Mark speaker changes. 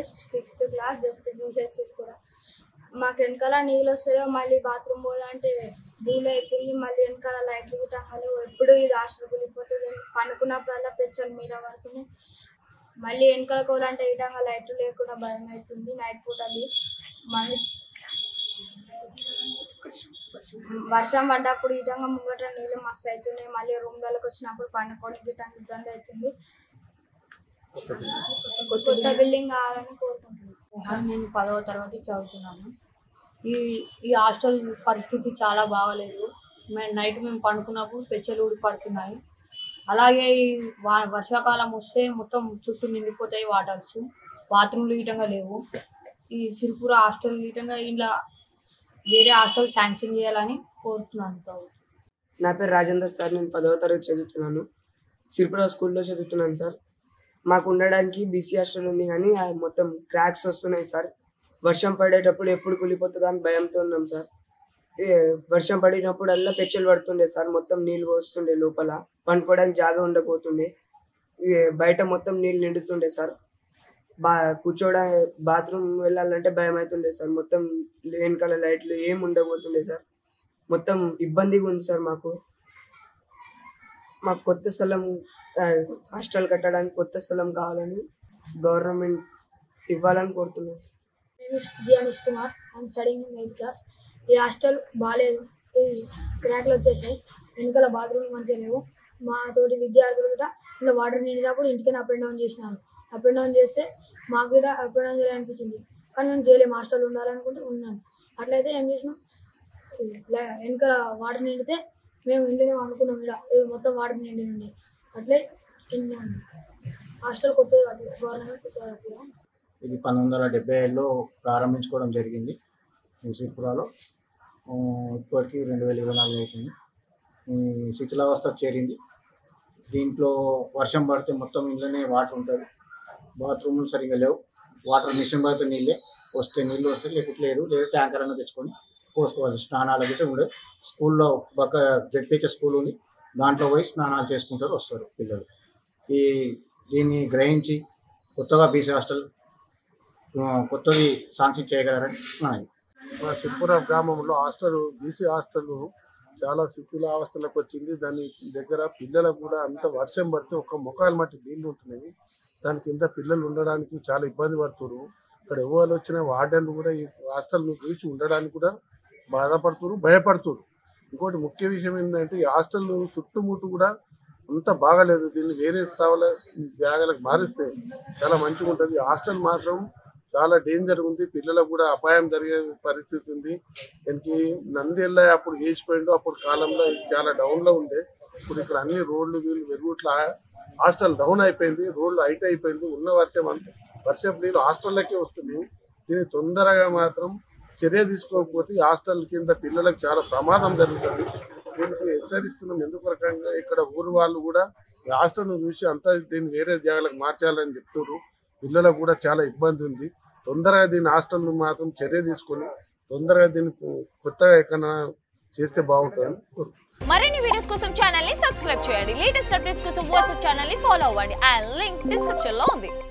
Speaker 1: Suresh 6th class just కూడా మాకు వెనకాల నీళ్ళు వస్తాయో మళ్ళీ బాత్రూమ్ పోవాలంటే నీళ్ళు అవుతుంది మళ్ళీ వెనకాల లైట్లు గిట్టంగానే ఎప్పుడు ఇది హాస్టల్ కూలిపోతుంది పనుకున్నప్పుడల్లా పెచ్చలు మీద పడుతుంది మళ్ళీ వెనకాల పోవాలంటే ఈ విధంగా లైట్లు లేకుండా భయం అవుతుంది నైట్ పూటది మళ్ళీ వర్షం పడ్డప్పుడు ఈ విధంగా ముంగట నీళ్ళు మస్తు అవుతున్నాయి మళ్ళీ రూమ్లలోకి వచ్చినప్పుడు పండుకోవడానికి గిట్టంగా ఇబ్బంది అవుతుంది కొత్త బిల్డింగ్ కావాలని కోరుకుంటున్నాను.
Speaker 2: నేను 10వ తరగతి చదువుతున్నాను. ఈ హాస్టల్ పరిస్థితి చాలా బాగలేదు. నైట్ మేము పండుకున్నప్పుడు పెచ్చలు ఊడి పడుతున్నాయి. అలాగే ఈ వర్షాకాలం వస్తే మొత్తం చుట్టూ నిండిపోతాయి వాటర్స్. బాత్రూమ్లు గిట్టంగా లేవు. ఈ సిరిపుర హాస్టల్ గిట్టంగా ఇలా వేరే హాస్టల్ శాంక్షన్ చేయాలని కోరుతున్నాను.
Speaker 3: నా పేరు రాజేందర్ సార్. నేను 10వ తరగతి చదువుతున్నాను. సిరిపుర స్కూల్లో చదువుతున్నాను సార్. మాకు ఉండడానికి బీసీ హాస్టల్ ఉంది కానీ మొత్తం క్రాక్స్ వస్తున్నాయి సార్. వర్షం పడేటప్పుడు ఎప్పుడు కూలిపోతుందా అని భయంతో ఉన్నాం సార్. వర్షం పడినప్పుడల్లా పెచ్చలు పడుతుండే సార్. మొత్తం నీళ్ళు వస్తుండే లోపల పండుకోవడానికి జాగా ఉండకపోతుండే. బయట మొత్తం నీళ్ళు నిండుతుండే సార్. బాత్రూమ్ వెళ్ళాలంటే భయం అవుతుండే సార్. మొత్తం వెనకాల లైట్లు ఏం ఉండకపోతుండే సార్. మొత్తం ఇబ్బందిగా ఉంది సార్. మాకు కొత్త స్థలం హాస్టల్ కట్టడానికి కొత్త స్థలం కావాలని గవర్నమెంట్ ఇవ్వాలని కోరుతున్నాను సార్.
Speaker 1: నేను Gyanish Kumar. I'm studying in 8th class. ఈ హాస్టల్ బాగాలేదు. ఈ క్రాక్లు వచ్చేసాయి. వెనకాల బాత్రూమ్ మంచిగా లేవు. మా తోటి విద్యార్థులు కూడా ఇలా వాటర్ నిండినప్పుడు ఇంటికి అప్ అండ్ డౌన్ చేసినారు. అప్ అండ్ డౌన్ చేస్తే మాకు కూడా అప్ అండ్ డౌన్ చేయాలనిపించింది కానీ మేము చేయలేము. హాస్టల్ ఉండాలనుకుంటే ఉన్నాను. అట్లయితే ఏం చేసినాం వెనకాల వాటర్ నిండితే మేము ఇంటిని అనుకున్నాం. ఇక్కడ మొత్తం వాటర్ నిండి నుండి అట్లే హాస్టల్ కొత్తగా గవర్నమెంట్ కొత్తగా
Speaker 4: ఇది 1977లో ప్రారంభించుకోవడం జరిగింది ఈ సిరిపురలో. ఇప్పటికీ 2024 అవుతుంది. శిథిలావస్థకు చేరింది. దీంట్లో వర్షం పడితే మొత్తం ఇంట్లోనే వాటర్ ఉంటుంది. బాత్రూమ్లు సరిగ్గా లేవు. వాటర్ మిషన్ పడితే నీళ్ళే వస్తే నీళ్ళు వస్తే లేకపోతే లేదు. లేదా ట్యాంకర్ అన్న తెచ్చుకొని పోసుకోవాలి. స్నానాలు గిట్ట ఉండే స్కూల్లో పక్క జెడ్పీకే స్కూల్ ఉంది. దాంట్లో పోయి స్నానాలు చేసుకుంటారు వస్తారు పిల్లలు. దీన్ని గ్రహించి కొత్తగా బీసీ హాస్టల్ కొత్తది శాంక్షన్ చేయగలరని మనది.
Speaker 5: మా సిరిపుర గ్రామంలో బీసీ హాస్టల్ చాలా శిథిలావస్థలకు వచ్చింది. దాని దగ్గర పిల్లలకు కూడా అంత వర్షం పడితే ఒక మొక్కలు మట్టి నీళ్ళు ఉంటున్నాయి. దాని కింద పిల్లలు ఉండడానికి చాలా ఇబ్బంది పడుతున్నారు. ఇక్కడ ఎవరు వచ్చిన వార్డెన్లు కూడా ఈ హాస్టల్ను చూసి ఉండడానికి కూడా బాధపడుతున్నారు, భయపడుతున్నారు. ఇంకోటి ముఖ్య విషయం ఏంటంటే ఈ హాస్టల్ చుట్టుముట్టు కూడా అంత బాగాలేదు. దీన్ని వేరే స్థావల జాగాలకు మారిస్తే చాలా మంచిగా ఉంటుంది. ఈ హాస్టల్ మాత్రం చాలా డేంజర్ ఉంది. పిల్లలకు కూడా అపాయం జరిగే పరిస్థితి ఉంది. దీనికి నందేళ్ళ అప్పుడు వేసిపోయిండు. అప్పుడు కాలంలో చాలా డౌన్లో ఉండే. ఇప్పుడు ఇక్కడ అన్ని రోడ్లు వెరుగుట్ల హాస్టల్ డౌన్ అయిపోయింది. రోడ్లు హైట్ అయిపోయింది. ఉన్న వర్షపు నీళ్ళు హాస్టల్లోకే వస్తుంది. దీన్ని తొందరగా మాత్రం చర్య తీసుకోకపోతే ఈ హాస్టల్ కింద పిల్లలకు చాలా ప్రమాదం జరుగుతుంది. దీనికి హెచ్చరిస్తున్నాం. ఎందుకు రకంగా ఇక్కడ ఊరు వాళ్ళు కూడా ఈ హాస్టల్ను చూసి అంతా దీన్ని వేరే జాగాలకు మార్చాలని చెప్తున్నారు. పిల్లలకు కూడా చాలా ఇబ్బంది ఉంది. తొందరగా దీని హాస్టల్ను మాత్రం చర్య తీసుకొని తొందరగా దీన్ని కొత్తగా ఎక్కడైనా చేస్తే బాగుంటుంది.
Speaker 6: మరిన్ని వీడియోస్ కోసం ఛానల్ ని సబ్స్క్రైబ్ చేయండి. లేటెస్ట్ అప్డేట్స్ కోసం వాట్సాప్ ఛానల్ ని ఫాలో అవ్వండి. ఆ లింక్ డిస్క్రిప్షన్ లో ఉంది.